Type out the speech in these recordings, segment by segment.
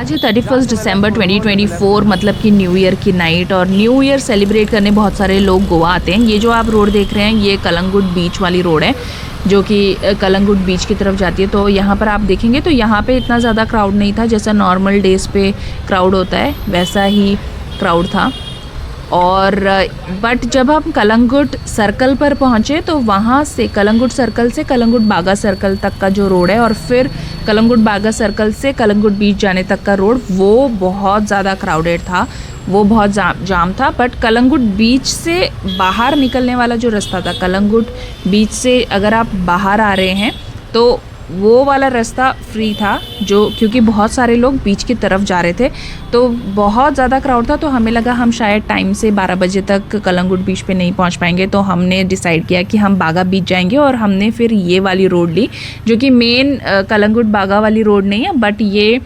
आज है 31 दिसंबर 2024, मतलब कि न्यू ईयर की नाइट। और न्यू ईयर सेलिब्रेट करने बहुत सारे लोग गोवा आते हैं। ये जो आप रोड देख रहे हैं ये कलंगुट बीच वाली रोड है, जो कि कलंगुट बीच की तरफ जाती है। तो यहाँ पर आप देखेंगे तो यहाँ पे इतना ज़्यादा क्राउड नहीं था, जैसा नॉर्मल डेज़ पे क्राउड होता है वैसा ही क्राउड था। और बट जब हम कलंगुट सर्कल पर पहुँचे तो वहाँ से कलंगुट सर्कल से कलंगुट बागा सर्कल तक का जो रोड है, और फिर कलंगुट बागा सर्कल से कलंगुट बीच जाने तक का रोड, वो बहुत ज़्यादा क्राउडेड था, वो बहुत जाम था। बट कलंगुट बीच से बाहर निकलने वाला जो रास्ता था, कलंगुट बीच से अगर आप बाहर आ रहे हैं तो वो वाला रास्ता फ्री था, जो क्योंकि बहुत सारे लोग बीच की तरफ जा रहे थे तो बहुत ज़्यादा क्राउड था। तो हमें लगा हम शायद टाइम से 12 बजे तक कलंगुट बीच पे नहीं पहुंच पाएंगे, तो हमने डिसाइड किया कि हम बागा बीच जाएंगे। और हमने फिर ये वाली रोड ली, जो कि मेन कलंगुट बागा वाली रोड नहीं है, बट ये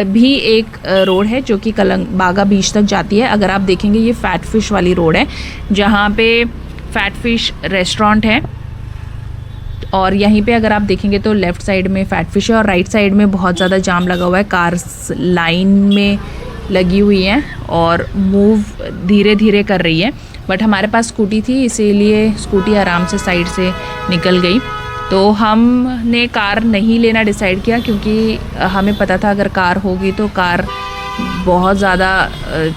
भी एक रोड है जो कि बागा बीच तक जाती है। अगर आप देखेंगे ये फैट फिश वाली रोड है, जहाँ पे फैट फिश रेस्टोरेंट है। और यहीं पे अगर आप देखेंगे तो लेफ़्ट साइड में फैट फिश है और राइट साइड में बहुत ज़्यादा जाम लगा हुआ है। कार्स लाइन में लगी हुई हैं और मूव धीरे धीरे कर रही है। बट हमारे पास स्कूटी थी, इसीलिए स्कूटी आराम से साइड से निकल गई। तो हमने कार नहीं लेना डिसाइड किया, क्योंकि हमें पता था अगर कार होगी तो कार बहुत ज़्यादा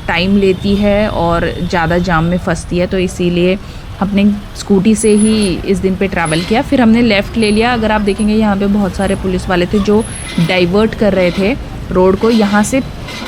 टाइम लेती है और ज़्यादा जाम में फंसती है। तो इसीलिए अपने स्कूटी से ही इस दिन पे ट्रैवल किया। फिर हमने लेफ़्ट ले लिया। अगर आप देखेंगे यहाँ पे बहुत सारे पुलिस वाले थे जो डाइवर्ट कर रहे थे रोड को। यहाँ से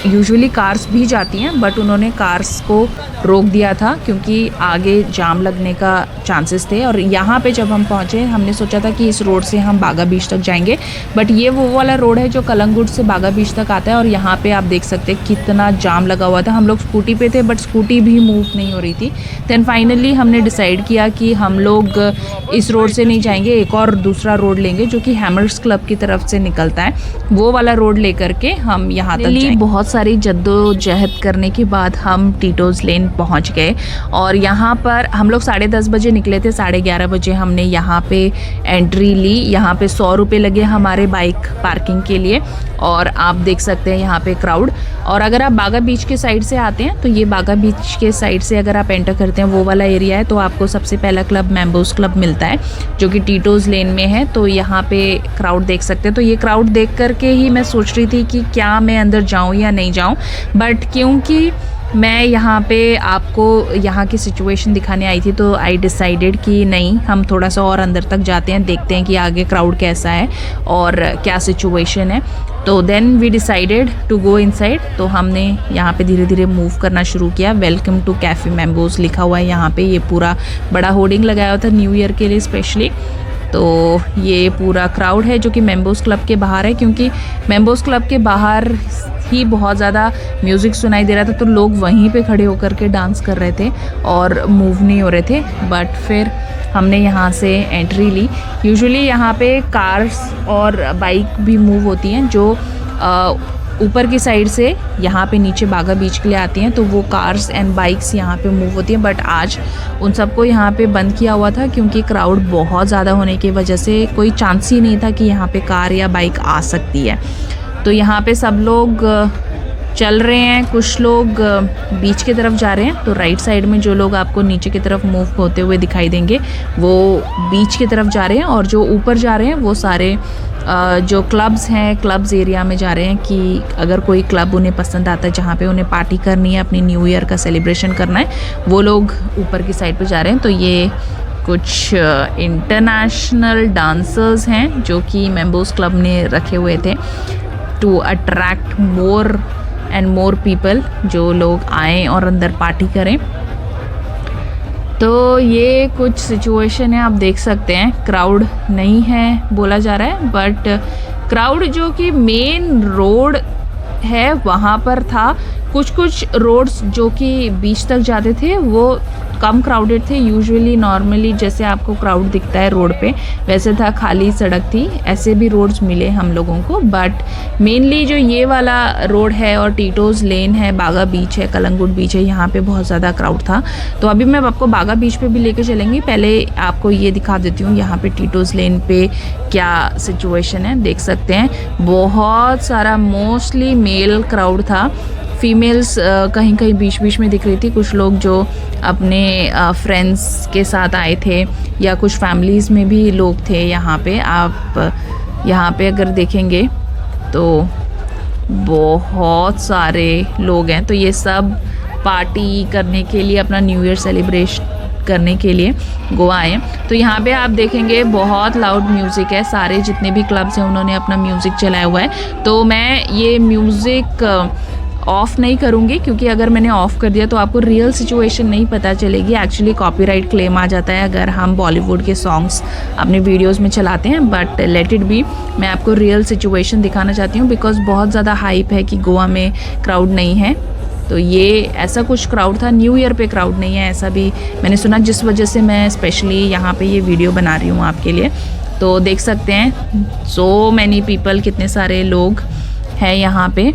यूजुअली कार्स भी जाती हैं, बट उन्होंने कार्स को रोक दिया था क्योंकि आगे जाम लगने का चांसेस थे। और यहाँ पे जब हम पहुँचे हमने सोचा था कि इस रोड से हम बागा बीच तक जाएंगे, बट ये वो वाला रोड है जो कलंगुट से बागा बीच तक आता है। और यहाँ पे आप देख सकते हैं कितना जाम लगा हुआ था। हम लोग स्कूटी पे थे बट स्कूटी भी मूव नहीं हो रही थी। देन फाइनली हमने डिसाइड किया कि हम लोग इस रोड से नहीं जाएंगे, एक और दूसरा रोड लेंगे जो कि हैमर्स क्लब की तरफ से निकलता है। वो वाला रोड लेकर के हम यहाँ तक जाएंगे। बहुत सारी जद्दोजहद करने के बाद हम टीटोज़ लेन पहुँच गए। और यहाँ पर हम लोग 10:30 बजे निकले थे, 11:30 बजे हमने यहाँ पे एंट्री ली। यहाँ पे 100 रुपये लगे हमारे बाइक पार्किंग के लिए। और आप देख सकते हैं यहाँ पे क्राउड। और अगर आप बागा बीच के साइड से आते हैं तो ये बागा बीच के साइड से अगर आप एंटर करते हैं वो वाला एरिया है, तो आपको सबसे पहला क्लब मैम्बोस क्लब मिलता है जो कि टीटोज़ लेन में है। तो यहाँ पे क्राउड देख सकते हैं। तो ये क्राउड देख करके ही मैं सोच रही थी कि क्या मैं अंदर जाऊँ या नहीं जाऊँ, बट क्योंकि मैं यहाँ पे आपको यहाँ की सिचुएशन दिखाने आई थी तो आई डिसाइडेड कि नहीं, हम थोड़ा सा और अंदर तक जाते हैं, देखते हैं कि आगे क्राउड कैसा है और क्या सिचुएशन है। तो then we decided to go inside. तो हमने यहाँ पे धीरे धीरे मूव करना शुरू किया। वेलकम टू कैफ़े मैम्बोस लिखा हुआ है यहाँ पे, ये पूरा बड़ा होर्डिंग लगाया हुआ था न्यू ईयर के लिए स्पेशली। तो ये पूरा क्राउड है जो कि मैम्बोस क्लब के बाहर है, क्योंकि मैम्बोस क्लब के बाहर ही बहुत ज़्यादा म्यूज़िक सुनाई दे रहा था, तो लोग वहीं पे खड़े होकर के डांस कर रहे थे और मूव नहीं हो रहे थे। बट फिर हमने यहाँ से एंट्री ली। यूजुअली यहाँ पे कार्स और बाइक भी मूव होती हैं, जो ऊपर की साइड से यहाँ पे नीचे बागा बीच के लिए आती हैं, तो वो कार्स एंड बाइक्स यहाँ पे मूव होती हैं। बट आज उन सबको यहाँ पे बंद किया हुआ था, क्योंकि क्राउड बहुत ज़्यादा होने की वजह से कोई चांस ही नहीं था कि यहाँ पे कार या बाइक आ सकती है। तो यहाँ पे सब लोग चल रहे हैं, कुछ लोग बीच की तरफ जा रहे हैं। तो राइट साइड में जो लोग आपको नीचे की तरफ मूव होते हुए दिखाई देंगे वो बीच की तरफ जा रहे हैं, और जो ऊपर जा रहे हैं वो सारे जो क्लब्स हैं, क्लब्स एरिया में जा रहे हैं कि अगर कोई क्लब उन्हें पसंद आता है जहाँ पे उन्हें पार्टी करनी है, अपनी न्यू ईयर का सेलिब्रेशन करना है, वो लोग ऊपर की साइड पे जा रहे हैं। तो ये कुछ इंटरनेशनल डांसर्स हैं जो कि मैम्बोस क्लब ने रखे हुए थे to attract more and more people, जो लोग आएँ और अंदर पार्टी करें। तो ये कुछ सिचुएशन है, आप देख सकते हैं। क्राउड नहीं है बोला जा रहा है, बट क्राउड जो कि मेन रोड है वहाँ पर था। कुछ रोड्स जो कि बीच तक जाते थे वो कम क्राउडेड थे। यूजुअली नॉर्मली जैसे आपको क्राउड दिखता है रोड पे वैसे था, खाली सड़क थी। ऐसे भी रोड्स मिले हम लोगों को, बट मेनली जो ये वाला रोड है और टीटोज़ लेन है, बागा बीच है, कलंगुट बीच है, यहाँ पे बहुत ज़्यादा क्राउड था। तो अभी मैं आपको बागा बीच पे भी लेके चलेंगी। पहले आपको ये दिखा देती हूँ यहाँ पे टीटोज़ लेन पे क्या सिचुएशन है। देख सकते हैं बहुत सारा मोस्टली मेल क्राउड था। फीमेल्स कहीं कहीं बीच बीच में दिख रही थी, कुछ लोग जो अपने फ्रेंड्स के साथ आए थे या कुछ फैमिलीज़ में भी लोग थे यहाँ पे। आप यहाँ पे अगर देखेंगे तो बहुत सारे लोग हैं। तो ये सब पार्टी करने के लिए, अपना न्यू ईयर सेलिब्रेट करने के लिए गोवा आए हैं। तो यहाँ पे आप देखेंगे बहुत लाउड म्यूज़िक है। सारे जितने भी क्लब्स हैं उन्होंने अपना म्यूज़िक चलाया हुआ है। तो मैं ये म्यूज़िक ऑफ़ नहीं करूँगी, क्योंकि अगर मैंने ऑफ़ कर दिया तो आपको रियल सिचुएशन नहीं पता चलेगी। एक्चुअली कॉपीराइट क्लेम आ जाता है अगर हम बॉलीवुड के सॉन्ग्स अपने वीडियोस में चलाते हैं। बट लेट इट बी, मैं आपको रियल सिचुएशन दिखाना चाहती हूँ बिकॉज बहुत ज़्यादा हाइप है कि गोवा में क्राउड नहीं है। तो ये ऐसा कुछ क्राउड था, न्यू ईयर पे क्राउड नहीं है ऐसा भी मैंने सुना, जिस वजह से मैं स्पेशली यहाँ पे ये वीडियो बना रही हूँ आपके लिए। तो देख सकते हैं सो मैनी पीपल, कितने सारे लोग हैं यहाँ पे।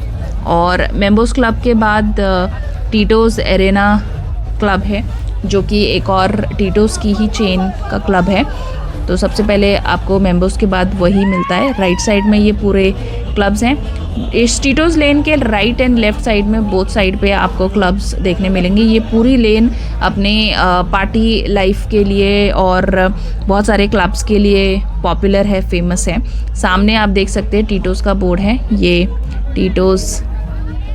और मेम्बर्स क्लब के बाद टीटोज़ एरेना क्लब है, जो कि एक और टीटोज़ की ही चेन का क्लब है। तो सबसे पहले आपको मेम्बर्स के बाद वही मिलता है। राइट साइड में ये पूरे क्लब्स हैं। इस टीटोज़ लेन के राइट एंड लेफ़्ट साइड में बोथ साइड पे आपको क्लब्स देखने मिलेंगे। ये पूरी लेन अपने पार्टी लाइफ के लिए और बहुत सारे क्लब्स के लिए पॉपुलर है, फेमस है। सामने आप देख सकते हैं टीटोज़ का बोर्ड है, ये टीटोज़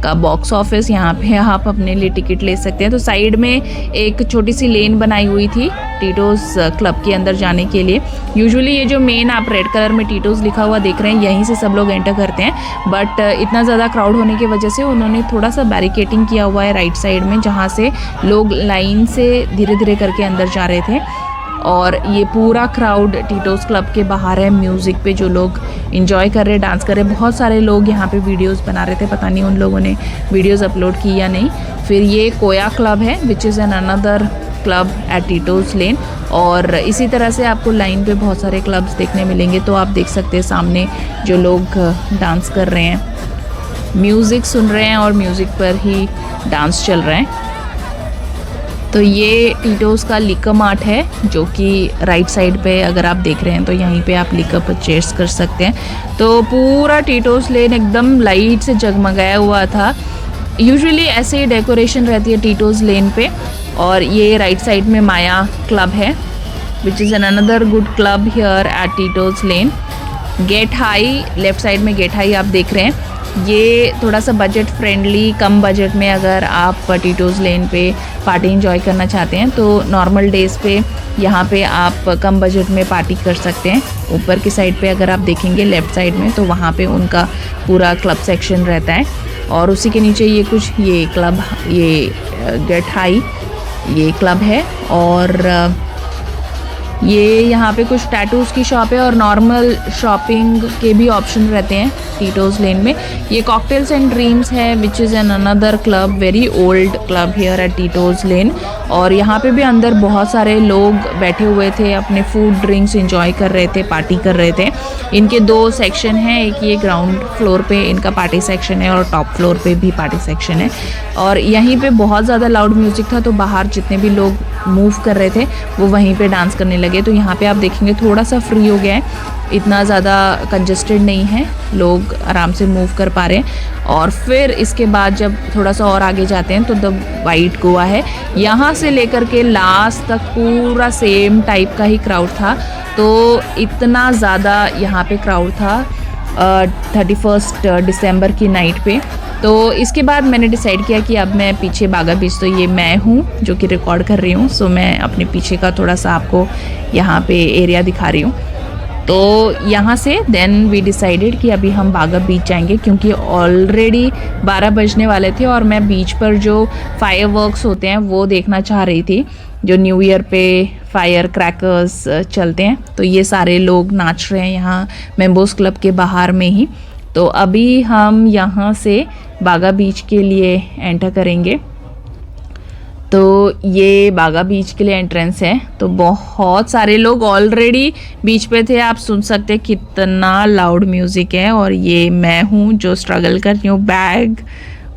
का बॉक्स ऑफिस। यहाँ पे आप अपने लिए टिकट ले सकते हैं। तो साइड में एक छोटी सी लेन बनाई हुई थी टीटोज़ क्लब के अंदर जाने के लिए। यूजुअली ये जो मेन आप रेड कलर में टीटोज़ लिखा हुआ देख रहे हैं, यहीं से सब लोग एंटर करते हैं। बट इतना ज़्यादा क्राउड होने की वजह से उन्होंने थोड़ा सा बैरिकेटिंग किया हुआ है राइट साइड में, जहाँ से लोग लाइन से धीरे धीरे करके अंदर जा रहे थे। और ये पूरा क्राउड टीटोज़ क्लब के बाहर है, म्यूज़िक पे जो लोग एंजॉय कर रहे हैं, डांस कर रहे हैं। बहुत सारे लोग यहाँ पे वीडियोस बना रहे थे, पता नहीं उन लोगों ने वीडियोस अपलोड की या नहीं। फिर ये कोया क्लब है which is an another club at Tito's Lane. और इसी तरह से आपको लाइन पे बहुत सारे क्लब्स देखने मिलेंगे। तो आप देख सकते हैं सामने जो लोग डांस कर रहे हैं, म्यूज़िक सुन रहे हैं और म्यूज़िक पर ही डांस चल रहा है। तो ये टीटोज़ का लिकर मार्ट है, जो कि राइट साइड पे अगर आप देख रहे हैं तो यहीं पे आप लिकर परचेज कर सकते हैं। तो पूरा टीटोज़ लेन एकदम लाइट से जगमगाया हुआ था। यूजुअली ऐसे ही डेकोरेशन रहती है टीटोज़ लेन पे। और ये राइट साइड में माया क्लब है which is an another good club here at Tito's lane. Get high, left side में गेट हाई आप देख रहे हैं। ये थोड़ा सा बजट फ्रेंडली, कम बजट में अगर आप टीटोज़ लेन पे पार्टी एंजॉय करना चाहते हैं तो नॉर्मल डेज़ पे यहाँ पे आप कम बजट में पार्टी कर सकते हैं। ऊपर की साइड पे अगर आप देखेंगे लेफ़्ट साइड में तो वहाँ पे उनका पूरा क्लब सेक्शन रहता है। और उसी के नीचे ये कुछ ये क्लब, ये गेट हाई ये क्लब है। और ये यहाँ पे कुछ टैटूज़ की शॉप है और नॉर्मल शॉपिंग के भी ऑप्शन रहते हैं टीटोज़ लेन में। ये कॉकटेल्स एंड ड्रीम्स है which is an another club, very old club here at Tito's Lane. और यहाँ पे भी अंदर बहुत सारे लोग बैठे हुए थे, अपने फूड ड्रिंक्स एंजॉय कर रहे थे, पार्टी कर रहे थे। इनके दो सेक्शन हैं, एक ये ग्राउंड फ्लोर पे इनका पार्टी सेक्शन है और टॉप फ्लोर पे भी पार्टी सेक्शन है। और यहीं पे बहुत ज़्यादा लाउड म्यूज़िक था, तो बाहर जितने भी लोग मूव कर रहे थे वो वहीं पे डांस करने लगे। तो यहाँ पे आप देखेंगे थोड़ा सा फ्री हो गया है, इतना ज़्यादा कंजस्टेड नहीं है, लोग आराम से मूव कर पा रहे हैं। और फिर इसके बाद जब थोड़ा सा और आगे जाते हैं तो द वाइट गोवा है, यहाँ से लेकर के लास्ट तक पूरा सेम टाइप का ही क्राउड था। तो इतना ज़्यादा यहाँ पे क्राउड था 31 दिसंबर की नाइट पे। तो इसके बाद मैंने डिसाइड किया कि अब मैं पीछे बागा बीच, तो ये मैं हूँ जो कि रिकॉर्ड कर रही हूँ, सो मैं अपने पीछे का थोड़ा सा आपको यहाँ पे एरिया दिखा रही हूँ। तो यहाँ से देन वी डिसाइडेड कि अभी हम बागा बीच जाएंगे, क्योंकि ऑलरेडी 12 बजने वाले थे और मैं बीच पर जो फायरवर्क्स होते हैं वो देखना चाह रही थी, जो न्यू ईयर पे फायर क्रैकर्स चलते हैं। तो ये सारे लोग नाच रहे हैं यहाँ मेम्बर्स क्लब के बाहर में ही। तो अभी हम यहाँ से बागा बीच के लिए एंटर करेंगे। तो ये बागा बीच के लिए एंट्रेंस है। तो बहुत सारे लोग ऑलरेडी बीच पे थे, आप सुन सकते हैं कितना लाउड म्यूज़िक है। और ये मैं हूँ जो स्ट्रगल कर रही हूँ, बैग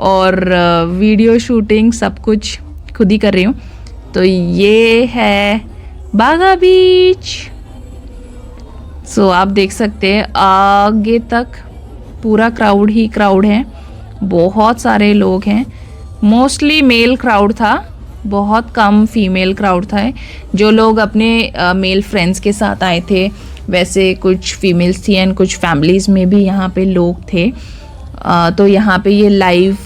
और वीडियो शूटिंग सब कुछ खुद ही कर रही हूँ। तो ये है बागा बीच। सो आप देख सकते हैं आगे तक पूरा क्राउड ही क्राउड है, बहुत सारे लोग हैं। मोस्टली मेल क्राउड था, बहुत कम फीमेल क्राउड था। जो लोग अपने मेल फ्रेंड्स के साथ आए थे, वैसे कुछ फीमेल्स थी एंड कुछ फैमिलीज़ में भी यहाँ पे लोग थे। तो यहाँ पे ये लाइव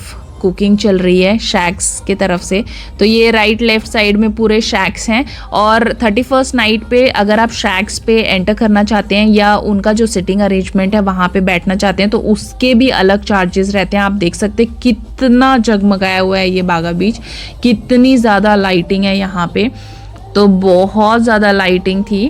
कुकिंग चल रही है शैक्स के तरफ से। तो ये राइट लेफ्ट साइड में पूरे शैक्स हैं। और 31st नाइट पे अगर आप शैक्स पे एंटर करना चाहते हैं या उनका जो सिटिंग अरेंजमेंट है वहाँ पे बैठना चाहते हैं तो उसके भी अलग चार्जेस रहते हैं। आप देख सकते हैं कितना जगमगाया हुआ है ये बागा बीच, कितनी ज़्यादा लाइटिंग है यहाँ पे। तो बहुत ज़्यादा लाइटिंग थी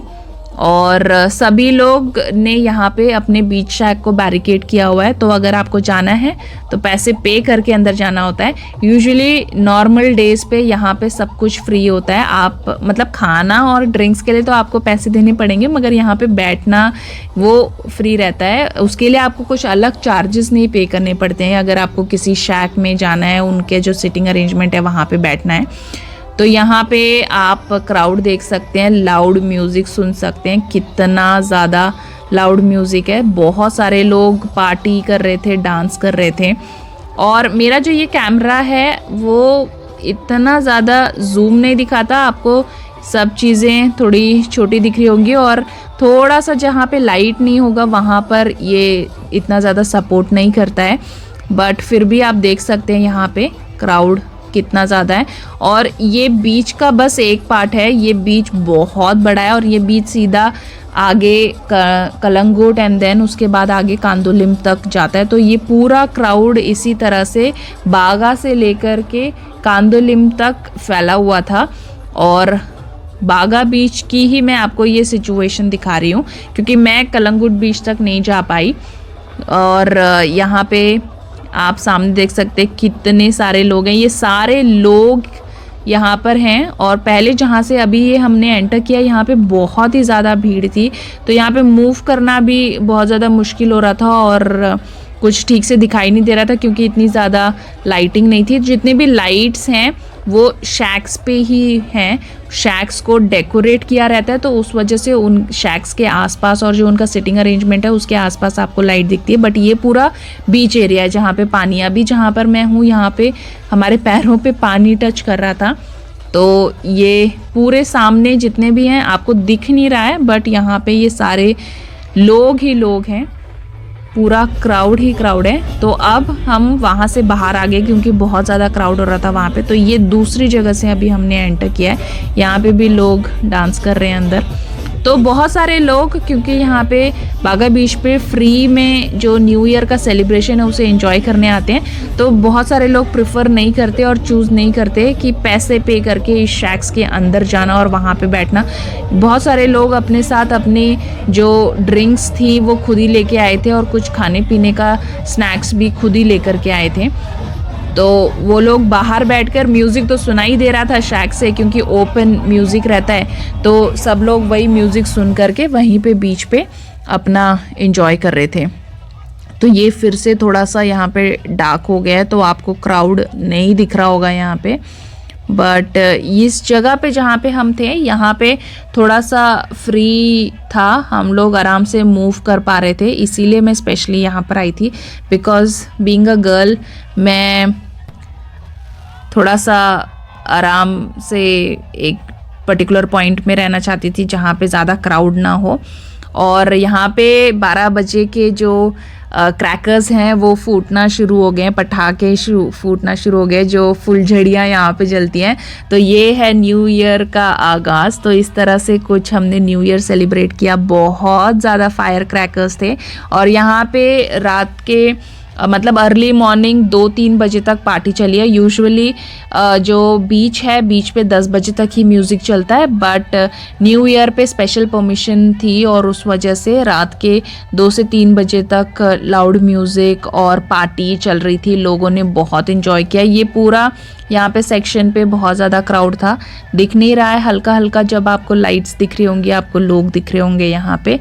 और सभी लोग ने यहाँ पे अपने बीच शैक को बैरिकेड किया हुआ है। तो अगर आपको जाना है तो पैसे पे करके अंदर जाना होता है। यूजुअली नॉर्मल डेज पे यहाँ पे सब कुछ फ्री होता है। आप मतलब खाना और ड्रिंक्स के लिए तो आपको पैसे देने पड़ेंगे, मगर यहाँ पे बैठना वो फ्री रहता है। उसके लिए आपको कुछ अलग चार्जेस नहीं पे करने पड़ते हैं। अगर आपको किसी शैक में जाना है, उनके जो सिटिंग अरेंजमेंट है वहाँ पे बैठना है। तो यहाँ पे आप क्राउड देख सकते हैं, लाउड म्यूज़िक सुन सकते हैं, कितना ज़्यादा लाउड म्यूज़िक है। बहुत सारे लोग पार्टी कर रहे थे, डांस कर रहे थे। और मेरा जो ये कैमरा है वो इतना ज़्यादा जूम नहीं दिखाता, आपको सब चीज़ें थोड़ी छोटी दिख रही होंगी। और थोड़ा सा जहाँ पे लाइट नहीं होगा वहाँ पर ये इतना ज़्यादा सपोर्ट नहीं करता है, बट फिर भी आप देख सकते हैं यहाँ पे क्राउड कितना ज़्यादा है। और ये बीच का बस एक पार्ट है, ये बीच बहुत बड़ा है और ये बीच सीधा आगे कलंगुट एंड देन उसके बाद आगे कांदोलिम तक जाता है। तो ये पूरा क्राउड इसी तरह से बागा से लेकर के कांदोलिम तक फैला हुआ था। और बागा बीच की ही मैं आपको ये सिचुएशन दिखा रही हूँ क्योंकि मैं कलंगुट बीच तक नहीं जा पाई। और यहाँ पे आप सामने देख सकते हैं कितने सारे लोग हैं। ये सारे लोग यहाँ पर हैं और पहले जहाँ से अभी ये हमने एंटर किया यहाँ पे बहुत ही ज़्यादा भीड़ थी। तो यहाँ पे मूव करना भी बहुत ज़्यादा मुश्किल हो रहा था और कुछ ठीक से दिखाई नहीं दे रहा था क्योंकि इतनी ज़्यादा लाइटिंग नहीं थी। जितने भी लाइट्स हैं वो शैक्स पे ही हैं, शैक्स को डेकोरेट किया रहता है तो उस वजह से उन शैक्स के आसपास और जो उनका सिटिंग अरेंजमेंट है उसके आसपास आपको लाइट दिखती है। बट ये पूरा बीच एरिया है जहाँ पे पानी, अभी जहाँ पर मैं हूँ यहाँ पे हमारे पैरों पे पानी टच कर रहा था। तो ये पूरे सामने जितने भी हैं आपको दिख नहीं रहा है, बट यहाँ पे ये सारे लोग ही लोग हैं, पूरा क्राउड ही क्राउड है। तो अब हम वहाँ से बाहर आ गए क्योंकि बहुत ज़्यादा क्राउड हो रहा था वहाँ पे। तो ये दूसरी जगह से अभी हमने एंटर किया है, यहाँ पे भी लोग डांस कर रहे हैं अंदर। तो बहुत सारे लोग क्योंकि यहाँ पे बागा बीच पे फ्री में जो न्यू ईयर का सेलिब्रेशन है उसे एंजॉय करने आते हैं। तो बहुत सारे लोग प्रेफर नहीं करते और चूज़ नहीं करते कि पैसे पे करके इस शैक्स के अंदर जाना और वहाँ पे बैठना। बहुत सारे लोग अपने साथ अपनी जो ड्रिंक्स थी वो खुद ही लेके आए थे और कुछ खाने पीने का स्नैक्स भी खुद ही लेकर के आए थे। तो वो लोग बाहर बैठकर म्यूज़िक तो सुनाई दे रहा था शैक से क्योंकि ओपन म्यूज़िक रहता है, तो सब लोग वही म्यूज़िक सुन करके वहीं पे बीच पे अपना एंजॉय कर रहे थे। तो ये फिर से थोड़ा सा यहाँ पे डार्क हो गया है तो आपको क्राउड नहीं दिख रहा होगा यहाँ पे, बट इस जगह पे जहाँ पे हम थे यहाँ पे थोड़ा सा फ्री था, हम लोग आराम से मूव कर पा रहे थे। इसीलिए मैं स्पेशली यहाँ पर आई थी बिकॉज़ बीइंग अ गर्ल मैं थोड़ा सा आराम से एक पर्टिकुलर पॉइंट में रहना चाहती थी जहाँ पे ज़्यादा क्राउड ना हो। और यहाँ पे 12 बजे के जो क्रैकर्स हैं वो फूटना शुरू हो गए, पटाखे फूटना शुरू हो गए, जो फुलझड़ियाँ यहाँ पे जलती हैं। तो ये है न्यू ईयर का आगाज़। तो इस तरह से कुछ हमने न्यू ईयर सेलिब्रेट किया। बहुत ज़्यादा फायर क्रैकर्स थे और यहाँ पे रात के मतलब अर्ली मॉर्निंग 2-3 बजे तक पार्टी चली है। यूजुअली जो बीच है, बीच पे 10 बजे तक ही म्यूज़िक चलता है, बट न्यू ईयर पे स्पेशल परमिशन थी और उस वजह से रात के 2 से 3 बजे तक लाउड म्यूज़िक और पार्टी चल रही थी। लोगों ने बहुत इन्जॉय किया। ये पूरा यहाँ पे सेक्शन पे बहुत ज़्यादा क्राउड था, दिख नहीं रहा है, हल्का हल्का जब आपको लाइट्स दिख रही होंगी, आपको लोग दिख रहे होंगे यहाँ पे।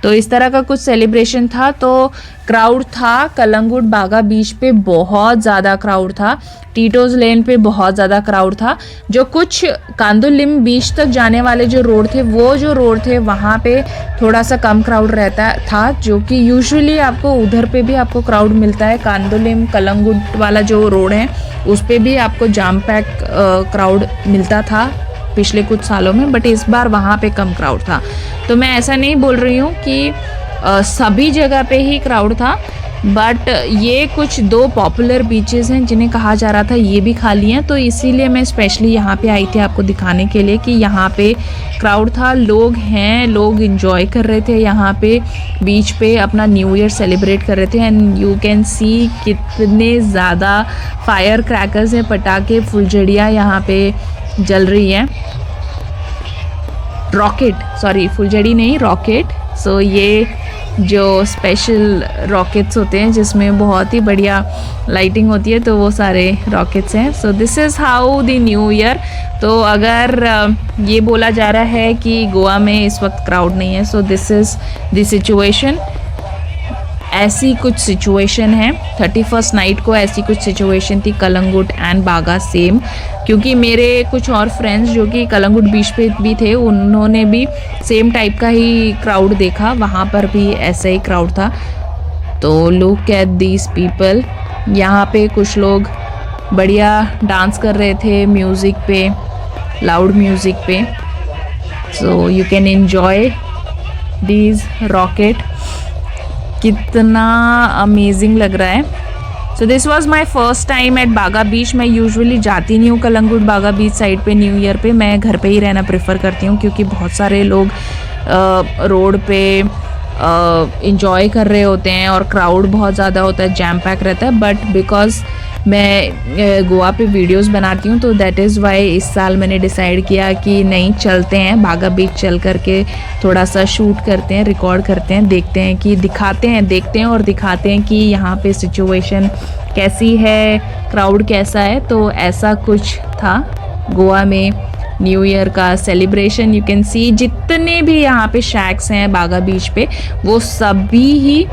तो इस तरह का कुछ सेलिब्रेशन था। तो क्राउड था कलंगुट बागा बीच पे, बहुत ज़्यादा क्राउड था। टीटोज़ लेन पे बहुत ज़्यादा क्राउड था। जो कुछ कांदुलिम बीच तक जाने वाले जो रोड थे, वो जो रोड थे वहाँ पे थोड़ा सा कम क्राउड रहता था, जो कि यूजुअली आपको उधर पे भी आपको क्राउड मिलता है। कांदुलिम कलंगुट वाला जो रोड है उस पे भी आपको जाम पैक क्राउड मिलता था पिछले कुछ सालों में, बट इस बार वहाँ पे कम क्राउड था। तो मैं ऐसा नहीं बोल रही हूँ कि सभी जगह पे ही क्राउड था, बट ये कुछ 2 पॉपुलर बीचेस हैं जिन्हें कहा जा रहा था ये भी खाली हैं, तो इसीलिए मैं स्पेशली यहाँ पे आई थी आपको दिखाने के लिए कि यहाँ पे क्राउड था, लोग हैं, लोग इन्जॉय कर रहे थे यहाँ पे बीच पे, अपना न्यू ईयर सेलिब्रेट कर रहे थे। एंड यू कैन सी कितने ज़्यादा फायर क्रैकर्स हैं, पटाखे, फुलझड़ियाँ यहाँ पे जल रही है। रॉकेट, सॉरी फुलझड़ी नहीं, रॉकेट। सो ये जो स्पेशल रॉकेट्स होते हैं जिसमें बहुत ही बढ़िया लाइटिंग होती है, तो वो सारे रॉकेट्स हैं। So this is how the new year. तो अगर ये बोला जा रहा है कि गोवा में इस वक्त क्राउड नहीं है, so this is the situation. ऐसी कुछ सिचुएशन है 31st नाइट को, ऐसी कुछ सिचुएशन थी कलंगुट एंड बागा सेम। क्योंकि मेरे कुछ और फ्रेंड्स जो कि कलंगुट बीच पे भी थे, उन्होंने भी सेम टाइप का ही क्राउड देखा, वहाँ पर भी ऐसा ही क्राउड था। तो लुक एट दीज पीपल। यहाँ पे कुछ लोग बढ़िया डांस कर रहे थे म्यूज़िक पे, लाउड म्यूज़िक पे। So you can enjoy these rocket. कितना अमेजिंग लग रहा है। So this was my first time at Baga beach. मैं यूजुअली जाती नहीं हूँ कलंगुट बागा बीच साइड पे न्यू ईयर पे, मैं घर पे ही रहना प्रेफर करती हूँ, क्योंकि बहुत सारे लोग रोड पे इंजॉय कर रहे होते हैं और क्राउड बहुत ज़्यादा होता है, जैम पैक रहता है। बट बिकॉज मैं गोवा पे वीडियोस बनाती हूँ, तो दैट इज़ वाई इस साल मैंने डिसाइड किया कि नहीं, चलते हैं बागा बीच, चल करके थोड़ा सा शूट करते हैं, रिकॉर्ड करते हैं, देखते हैं कि दिखाते हैं और दिखाते हैं कि यहाँ पे सिचुएशन कैसी है, क्राउड कैसा है। तो ऐसा कुछ था गोवा में न्यू ईयर का सेलिब्रेशन। यू कैन सी जितने भी यहाँ पे शैक्स हैं बागा बीच पे, वो सभी ही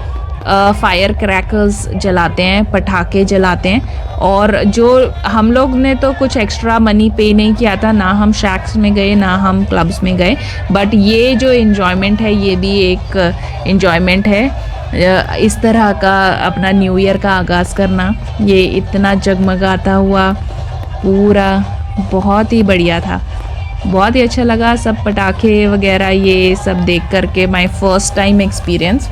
फायर क्रैकर्स जलाते हैं, पटाखे जलाते हैं। और जो हम लोग ने तो कुछ एक्स्ट्रा मनी पे नहीं किया था, ना हम शैक्स में गए ना हम क्लब्स में गए, बट ये जो इन्जॉयमेंट है ये भी एक इन्जॉयमेंट है। इस तरह का अपना न्यू ईयर का आगाज़ करना, ये इतना जगमगाता हुआ पूरा बहुत ही बढ़िया था, बहुत ही अच्छा लगा। सब पटाखे वगैरह ये सब देख करके माय फर्स्ट टाइम एक्सपीरियंस।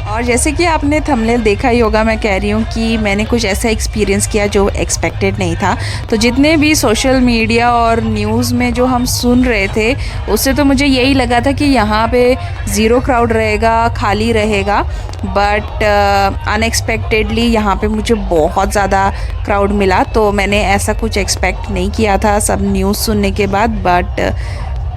और जैसे कि आपने थंबनेल देखा ही होगा, मैं कह रही हूँ कि मैंने कुछ ऐसा एक्सपीरियंस किया जो एक्सपेक्टेड नहीं था। तो जितने भी सोशल मीडिया और न्यूज़ में जो हम सुन रहे थे, उससे तो मुझे यही लगा था कि यहाँ पे ज़ीरो क्राउड रहेगा, खाली रहेगा। बट अनएक्सपेक्टेडली यहाँ पे मुझे बहुत ज़्यादा क्राउड मिला। तो मैंने ऐसा कुछ एक्सपेक्ट नहीं किया था सब न्यूज़ सुनने के बाद, बट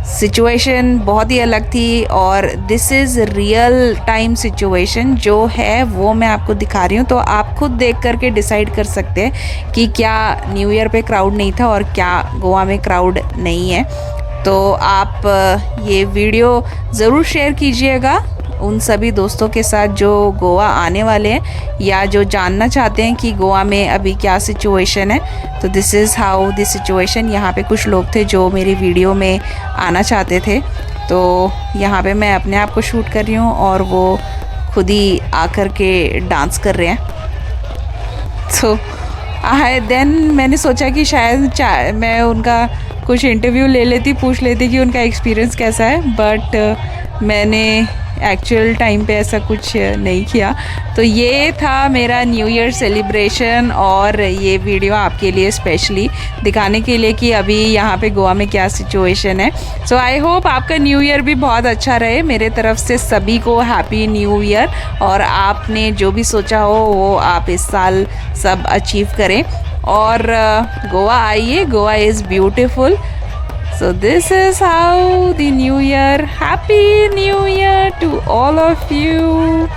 सिचुएशन बहुत ही अलग थी। और this is real time situation जो है वो मैं आपको दिखा रही हूँ। तो आप खुद देख करके डिसाइड कर सकते हैं कि क्या न्यू ईयर पे क्राउड नहीं था और क्या गोवा में क्राउड नहीं है। तो आप ये वीडियो ज़रूर शेयर कीजिएगा उन सभी दोस्तों के साथ जो गोवा आने वाले हैं या जो जानना चाहते हैं कि गोवा में अभी क्या सिचुएशन है। तो this is how this situation. यहाँ पे कुछ लोग थे जो मेरी वीडियो में आना चाहते थे, तो यहाँ पे मैं अपने आप को शूट कर रही हूँ और वो खुद ही आकर के डांस कर रहे हैं। तो देन मैंने सोचा कि शायद मैं उनका कुछ इंटरव्यू ले लेती, पूछ लेती कि उनका एक्सपीरियंस कैसा है। बट मैंने एक्चुअल टाइम पे ऐसा कुछ नहीं किया। तो ये था मेरा न्यू ईयर सेलिब्रेशन और ये वीडियो आपके लिए स्पेशली दिखाने के लिए कि अभी यहाँ पे गोवा में क्या सिचुएशन है। सो आई होप आपका न्यू ईयर भी बहुत अच्छा रहे। मेरे तरफ से सभी को हैप्पी न्यू ईयर, और आपने जो भी सोचा हो वो आप इस साल सब अचीव करें। और गोवा आइए, Goa is beautiful. So this is how the new year, happy new year to all of you.